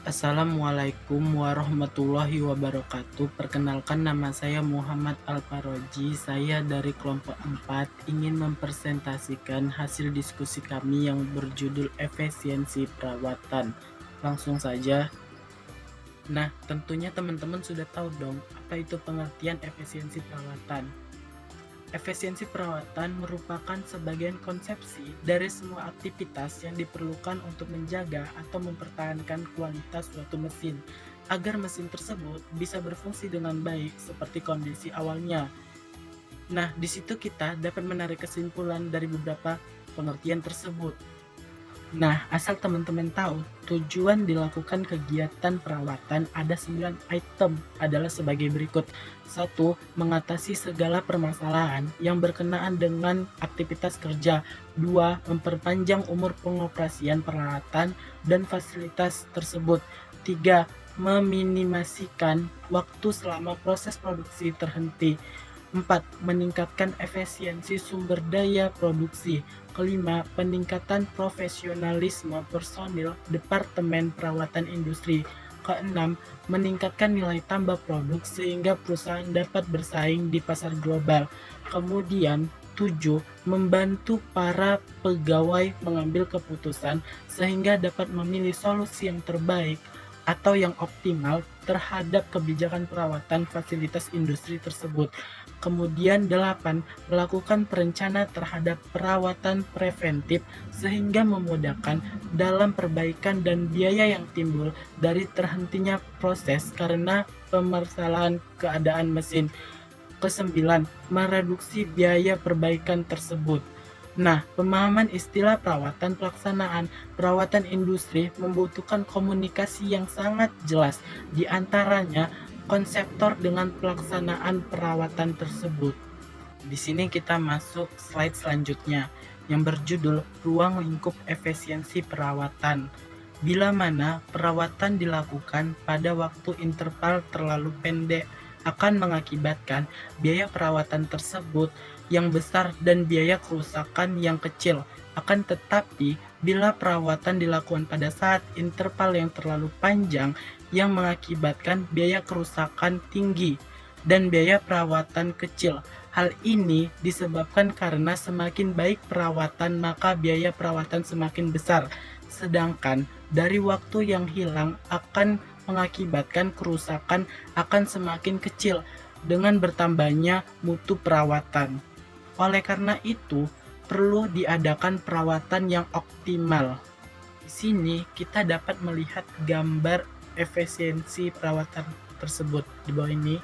Assalamualaikum warahmatullahi wabarakatuh. Perkenalkan, nama saya Muhammad Al-Faroji. Saya dari kelompok 4 ingin mempresentasikan hasil diskusi kami yang berjudul efisiensi perawatan. Langsung saja. Nah, tentunya teman-teman sudah tahu dong apa itu pengertian efisiensi perawatan. Efisiensi perawatan merupakan sebagian konsepsi dari semua aktivitas yang diperlukan untuk menjaga atau mempertahankan kualitas suatu mesin, agar mesin tersebut bisa berfungsi dengan baik seperti kondisi awalnya. Nah, di situ kita dapat menarik kesimpulan dari beberapa pengertian tersebut. Nah, asal teman-teman tahu, tujuan dilakukan kegiatan perawatan ada 9 item adalah sebagai berikut. 1. Mengatasi segala permasalahan yang berkenaan dengan aktivitas kerja. 2. Memperpanjang umur pengoperasian peralatan dan fasilitas tersebut. 3. Meminimasikan waktu selama proses produksi terhenti. 4. Meningkatkan efisiensi sumber daya produksi. Kelima, peningkatan profesionalisme personil Departemen Perawatan Industri. Keenam, meningkatkan nilai tambah produk sehingga perusahaan dapat bersaing di pasar global. Kemudian, 7. Membantu para pegawai mengambil keputusan sehingga dapat memilih solusi yang terbaik atau yang optimal terhadap kebijakan perawatan fasilitas industri tersebut. Kemudian 8. Melakukan perencanaan terhadap perawatan preventif sehingga memudahkan dalam perbaikan dan biaya yang timbul dari terhentinya proses karena permasalahan keadaan mesin. Kesembilan, mereduksi biaya perbaikan tersebut. Nah, pemahaman istilah perawatan pelaksanaan perawatan industri membutuhkan komunikasi yang sangat jelas, di antaranya konseptor dengan pelaksanaan perawatan tersebut. Di sini kita masuk slide selanjutnya yang berjudul ruang lingkup efisiensi perawatan. Bila mana perawatan dilakukan pada waktu interval terlalu pendek akan mengakibatkan biaya perawatan tersebut yang besar dan biaya kerusakan yang kecil. Akan tetapi, bila perawatan dilakukan pada saat interval yang terlalu panjang yang mengakibatkan biaya kerusakan tinggi dan biaya perawatan kecil. Hal ini disebabkan karena semakin baik perawatan maka biaya perawatan semakin besar. Sedangkan dari waktu yang hilang akan mengakibatkan kerusakan akan semakin kecil dengan bertambahnya mutu perawatan. Oleh karena itu, perlu diadakan perawatan yang optimal. Di sini kita dapat melihat gambar efisiensi perawatan tersebut di bawah ini.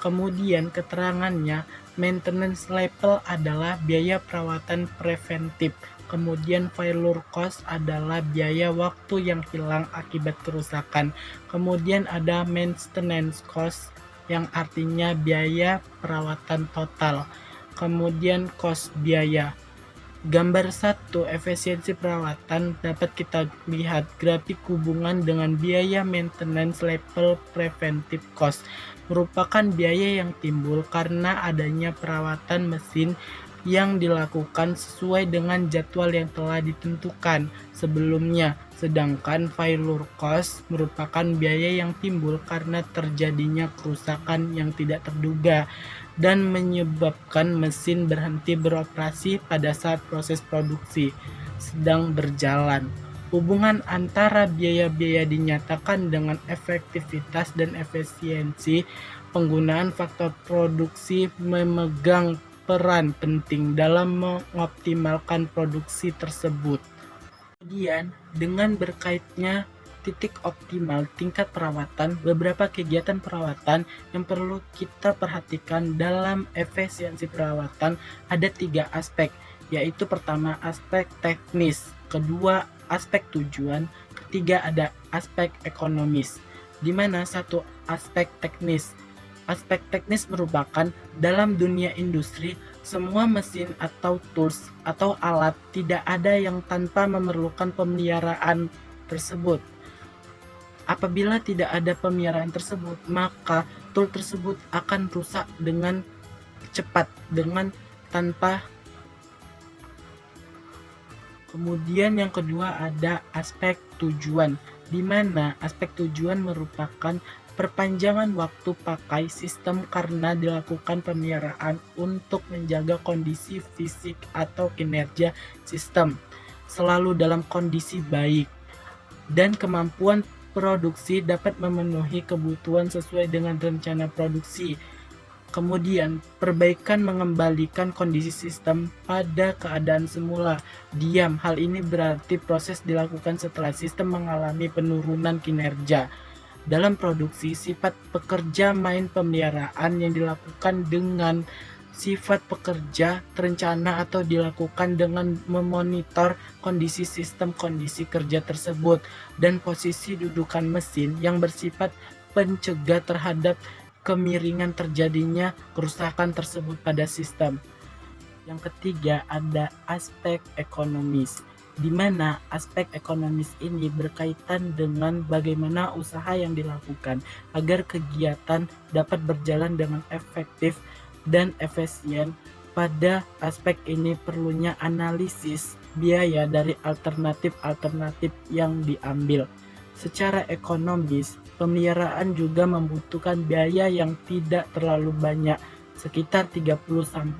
Kemudian keterangannya, maintenance level adalah biaya perawatan preventif. Kemudian failure cost adalah biaya waktu yang hilang akibat kerusakan. Kemudian ada maintenance cost yang artinya biaya perawatan total. Kemudian cost biaya. Gambar 1 efisiensi perawatan dapat kita lihat grafik hubungan dengan biaya maintenance level preventive cost merupakan biaya yang timbul karena adanya perawatan mesin yang dilakukan sesuai dengan jadwal yang telah ditentukan sebelumnya, sedangkan failure cost merupakan biaya yang timbul karena terjadinya kerusakan yang tidak terduga dan menyebabkan mesin berhenti beroperasi pada saat proses produksi sedang berjalan. Hubungan antara biaya-biaya dinyatakan dengan efektivitas dan efisiensi penggunaan faktor produksi memegang peran penting dalam mengoptimalkan produksi tersebut. Kemudian, dengan berkaitnya titik optimal tingkat perawatan, beberapa kegiatan perawatan yang perlu kita perhatikan dalam efisiensi perawatan ada 3 aspek, yaitu pertama aspek teknis, kedua aspek tujuan, ketiga ada aspek ekonomis. Di mana satu aspek teknis. Aspek teknis merupakan dalam dunia industri, semua mesin atau tools atau alat tidak ada yang tanpa memerlukan pemeliharaan tersebut. Apabila tidak ada pemeliharaan tersebut, maka tool tersebut akan rusak dengan cepat, dengan tanpa. Kemudian yang kedua ada aspek tujuan. di mana aspek tujuan merupakan perpanjangan waktu pakai sistem karena dilakukan pemeliharaan untuk menjaga kondisi fisik atau kinerja sistem selalu dalam kondisi baik dan kemampuan produksi dapat memenuhi kebutuhan sesuai dengan rencana produksi. Kemudian, perbaikan mengembalikan kondisi sistem pada keadaan semula. Diam, hal ini berarti proses dilakukan setelah sistem mengalami penurunan kinerja. Dalam produksi, sifat pekerja main pemeliharaan yang dilakukan dengan sifat pekerja terencana atau dilakukan dengan memonitor kondisi sistem kondisi kerja tersebut dan posisi dudukan mesin yang bersifat pencegah terhadap kemiringan terjadinya kerusakan tersebut pada sistem. Yang ketiga ada aspek ekonomis, di mana aspek ekonomis ini berkaitan dengan bagaimana usaha yang dilakukan agar kegiatan dapat berjalan dengan efektif dan efisien. Pada aspek ini perlunya analisis biaya dari alternatif-alternatif yang diambil. Secara ekonomis, pemeliharaan juga membutuhkan biaya yang tidak terlalu banyak, sekitar 30-50%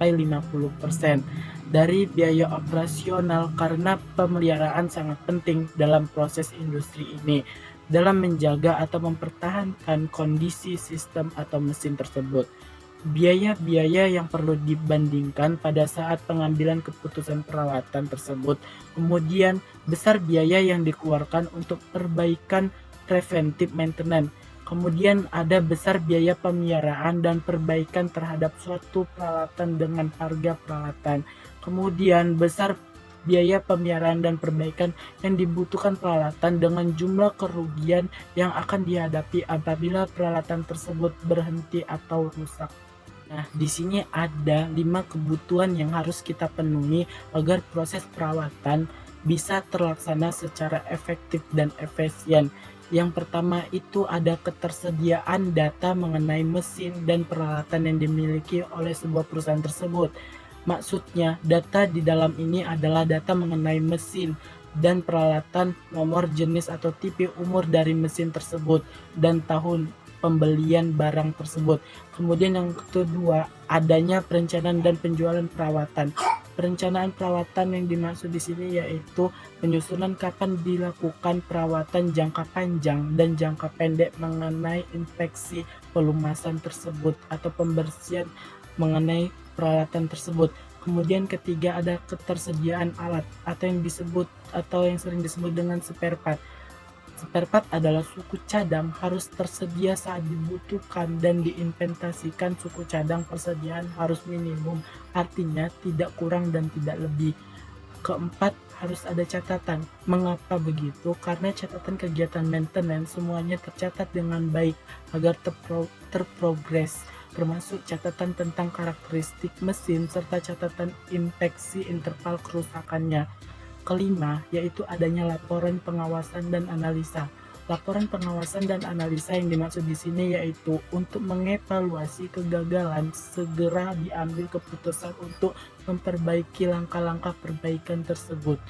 dari biaya operasional karena pemeliharaan sangat penting dalam proses industri ini dalam menjaga atau mempertahankan kondisi sistem atau mesin tersebut. Biaya-biaya yang perlu dibandingkan pada saat pengambilan keputusan perawatan tersebut. Kemudian, besar biaya yang dikeluarkan untuk perbaikan preventive maintenance. Kemudian ada besar biaya pemeliharaan dan perbaikan terhadap suatu peralatan dengan harga peralatan. Kemudian besar biaya pemeliharaan dan perbaikan yang dibutuhkan peralatan dengan jumlah kerugian yang akan dihadapi apabila peralatan tersebut berhenti atau rusak. Nah, di sini ada 5 kebutuhan yang harus kita penuhi agar proses perawatan bisa terlaksana secara efektif dan efisien. Yang pertama itu ada ketersediaan data mengenai mesin dan peralatan yang dimiliki oleh sebuah perusahaan tersebut. Maksudnya, data di dalam ini adalah data mengenai mesin dan peralatan, nomor, jenis atau tipe, umur dari mesin tersebut, dan tahun pembelian barang tersebut. Kemudian yang kedua, adanya perencanaan dan penjualan perawatan. Perencanaan perawatan yang dimaksud di sini yaitu penyusunan kapan dilakukan perawatan jangka panjang dan jangka pendek mengenai infeksi pelumasan tersebut atau pembersihan mengenai peralatan tersebut. Kemudian ketiga ada ketersediaan alat atau yang sering disebut dengan spare part. Spare part adalah suku cadang harus tersedia saat dibutuhkan dan diinventasikan. Suku cadang persediaan harus minimum, artinya tidak kurang dan tidak lebih. Keempat, harus ada catatan. Mengapa begitu? Karena catatan kegiatan maintenance semuanya tercatat dengan baik agar terprogres, termasuk catatan tentang karakteristik mesin serta catatan infeksi interval kerusakannya. Kelima, yaitu adanya laporan pengawasan dan analisa. Laporan pengawasan dan analisa yang dimaksud di sini yaitu untuk mengevaluasi kegagalan, segera diambil keputusan untuk memperbaiki langkah-langkah perbaikan tersebut.